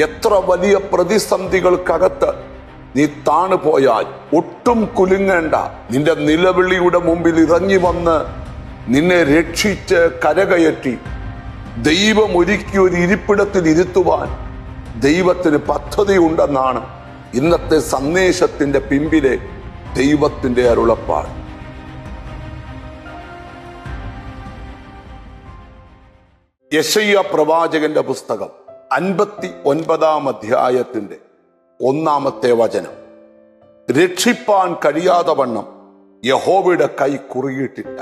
എത്ര വലിയ പ്രതിസന്ധികൾക്കകത്ത് നീ താണുപോയാൽ ഒട്ടും കുലുങ്ങേണ്ട. നിന്റെ നിലവിളിയുടെ മുമ്പിൽ ഇറങ്ങി വന്ന് നിന്നെ രക്ഷിച്ച് കരകയറ്റി ദൈവം ഒരുക്കിയ ഒരു ഇരിപ്പിടത്തിൽ ഇരുത്തുവാൻ ദൈവത്തിന് പദ്ധതിയുണ്ടെന്നാണ് ഇന്നത്തെ സന്ദേശത്തിന്റെ പിമ്പിലെ ദൈവത്തിന്റെ അരുളപ്പാട്. യെശയ്യാ പ്രവാചകന്റെ പുസ്തകം 59-ാം അധ്യായത്തിന്റെ 1-ാമത്തെ വചനം. രക്ഷിപ്പാൻ കഴിയാതെ വണ്ണം യഹോവയുടെ കൈ കുറുകിയിട്ടില്ല,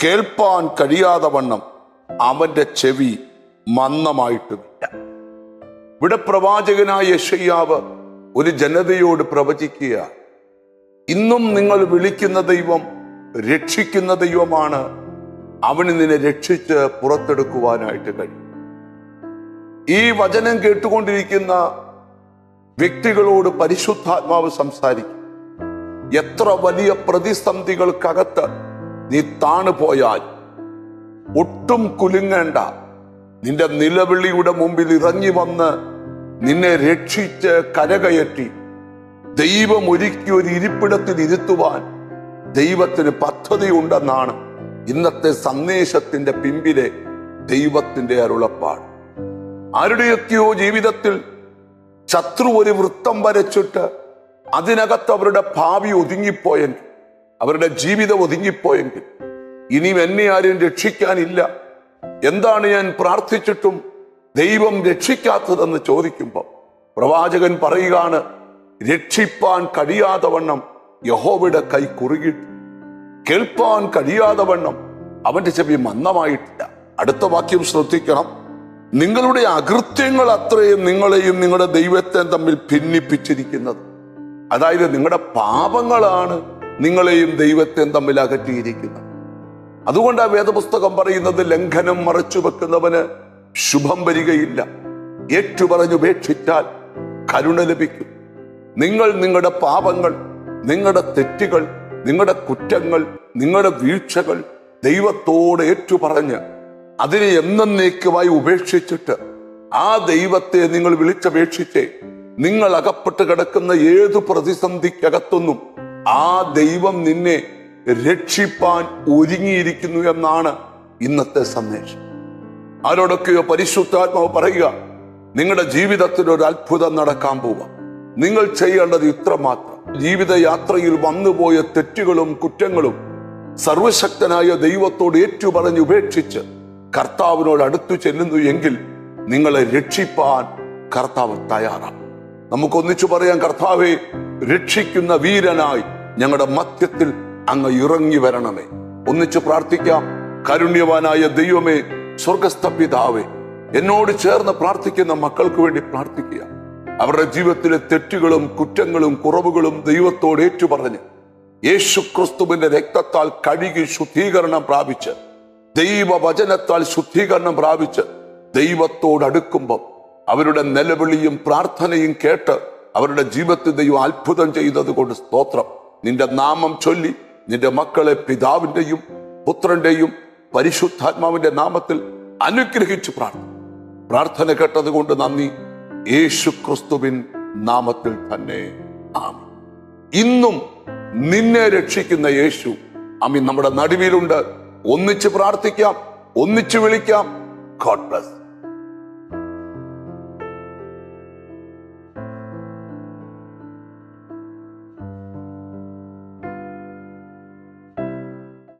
കേൾപ്പാൻ കഴിയാതെ വണ്ണം അവന്റെ ചെവി മന്ദമായിട്ടുമില്ല. ഇവിടെ പ്രവാചകനായ യെശയ്യാവ് ഒരു ജനതയോട് പ്രവചിക്കുക, ഇന്നും നിങ്ങൾ വിളിക്കുന്ന ദൈവം രക്ഷിക്കുന്ന ദൈവമാണ്. അവന് നിന്നെ രക്ഷിച്ച് പുറത്തെടുക്കുവാനായിട്ട് കഴിയും. ഈ വചനം കേട്ടുകൊണ്ടിരിക്കുന്ന വ്യക്തികളോട് പരിശുദ്ധാത്മാവ് സംസാരിക്കും. എത്ര വലിയ പ്രതിസന്ധികൾക്കകത്ത് നീ താണുപോയാൽ ഒട്ടും കുലുങ്ങേണ്ട. നിന്റെ നിലവിളിയുടെ മുമ്പിൽ ഇറങ്ങി വന്ന് നിന്നെ രക്ഷിച്ച് കരകയറ്റി ദൈവം ഒരുക്കിയ ഒരു ഇരിപ്പിടത്തിൽ ഇരുത്തുവാൻ ദൈവത്തിന് പദ്ധതിയുണ്ടെന്നാണ് ഇന്നത്തെ സന്ദേശത്തിന്റെ പിമ്പിലെ ദൈവത്തിന്റെ അരുളപ്പാട്. ആരുടെയൊക്കെയോ ജീവിതത്തിൽ ശത്രു ഒരു വൃത്തം വരച്ചിട്ട് അതിനകത്ത് അവരുടെ ഭാവി ഒതുങ്ങിപ്പോയെങ്കിൽ, അവരുടെ ജീവിതം ഒതുങ്ങിപ്പോയെങ്കിൽ, ഇനിയും എന്നെ ആരും രക്ഷിക്കാനില്ല, എന്താണ് ഞാൻ പ്രാർത്ഥിച്ചിട്ടും ദൈവം രക്ഷിക്കാത്തതെന്ന് ചോദിക്കുമ്പോൾ പ്രവാചകൻ പറയുകയാണ്, രക്ഷിപ്പാൻ കഴിയാതെ വണ്ണം യഹോവയുടെ കൈ കുറുകിയിട്ട്, കേൾപ്പാൻ കഴിയാതെ വണ്ണം അവന്റെ ചെവി മന്ദമായിട്ടില്ല. അടുത്ത വാക്യം ശ്രദ്ധിക്കണം. നിങ്ങളുടെ അകൃത്യങ്ങൾ അത്രയും നിങ്ങളെയും നിങ്ങളുടെ ദൈവത്തെയും തമ്മിൽ ഭിന്നിപ്പിച്ചിരിക്കുന്നത്. അതായത് നിങ്ങളുടെ പാപങ്ങളാണ് നിങ്ങളെയും ദൈവത്തെയും തമ്മിൽ അകറ്റിയിരിക്കുന്നത്. അതുകൊണ്ടാണ് വേദപുസ്തകം പറയുന്നത്, ലംഘനം മറച്ചു വെക്കുന്നവന് ശുഭം വരികയില്ല, ഏറ്റുപറഞ്ഞുപേക്ഷിച്ചാൽ കരുണ ലഭിക്കും. നിങ്ങൾ നിങ്ങളുടെ പാപങ്ങൾ, നിങ്ങളുടെ തെറ്റുകൾ, നിങ്ങളുടെ കുറ്റങ്ങൾ, നിങ്ങളുടെ വീഴ്ചകൾ ദൈവത്തോട് ഏറ്റുപറഞ്ഞ് അതിനെ എന്നേക്കുമായി ഉപേക്ഷിച്ചിട്ട് ആ ദൈവത്തെ നിങ്ങൾ വിളിച്ചപേക്ഷിച്ചേ നിങ്ങൾ അകപ്പെട്ട് കിടക്കുന്ന ഏതു പ്രതിസന്ധിക്കകത്തൊന്നും ആ ദൈവം നിന്നെ രക്ഷിപ്പാൻ ഒരുങ്ങിയിരിക്കുന്നു എന്നാണ് ഇന്നത്തെ സന്ദേശം. ആരോടൊക്കെയോ പരിശുദ്ധാത്മാവ് പറയുക, നിങ്ങളുടെ ജീവിതത്തിൽ ഒരു അത്ഭുതം നടക്കാൻ പോവാം. നിങ്ങൾ ചെയ്യേണ്ടത് ഇത്രമാത്രം. ജീവിതയാത്രയിൽ വന്നുപോയ തെറ്റുകളും കുറ്റങ്ങളും സർവശക്തനായ ദൈവത്തോട് ഏറ്റുപറഞ്ഞ് ഉപേക്ഷിച്ച് കർത്താവിനോട് അടുത്തു ചെല്ലുന്നു എങ്കിൽ നിങ്ങളെ രക്ഷിപ്പാൻ കർത്താവ് തയ്യാറാണ്. നമുക്കൊന്നിച്ചു പറയാം, കർത്താവെ, രക്ഷിക്കുന്ന വീരനായി ഞങ്ങളുടെ മധ്യത്തിൽ അങ്ങ് ഇറങ്ങി വരണമേ. ഒന്നിച്ചു പ്രാർത്ഥിക്കാം. കാരുണ്യവാനായ ദൈവമേ, സ്വർഗസ്ഥ പിതാവേ, എന്നോട് ചേർന്ന് പ്രാർത്ഥിക്കുന്ന മക്കൾക്ക് വേണ്ടി പ്രാർത്ഥിക്കുക. അവരുടെ ജീവിതത്തിലെ തെറ്റുകളും കുറ്റങ്ങളും കുറവുകളും ദൈവത്തോട് ഏറ്റുപറഞ്ഞ് യേശു ക്രിസ്തുവിന്റെ രക്തത്താൽ കഴുകി ശുദ്ധീകരണം പ്രാപിച്ച്, ദൈവവചനത്താൽ ശുദ്ധീകരണം പ്രാപിച്ച് ദൈവത്തോട് അടുക്കുമ്പോൾ അവരുടെ നിലവിളിയും പ്രാർത്ഥനയും കേട്ട് അവരുടെ ജീവിതത്തിൽ ദൈവം അത്ഭുതം ചെയ്തത് കൊണ്ട് സ്തോത്രം. നിന്റെ നാമം ചൊല്ലി നിന്റെ മക്കളെ പിതാവിന്റെയും പുത്രന്റെയും പരിശുദ്ധാത്മാവിന്റെ നാമത്തിൽ അനുഗ്രഹിച്ചു പ്രാർത്ഥന കേട്ടത് കൊണ്ട് നന്ദി. യേശു ക്രിസ്തുവിൻ നാമത്തിൽ തന്നെ ആമേൻ. ഇന്നും നിന്നെ രക്ഷിക്കുന്ന യേശു ആമേൻ നമ്മുടെ നടുവിലുണ്ട്. ഒന്നിച്ച് പ്രാർത്ഥിക്കാം, ഒന്നിച്ച് വിളിക്കാം. God bless.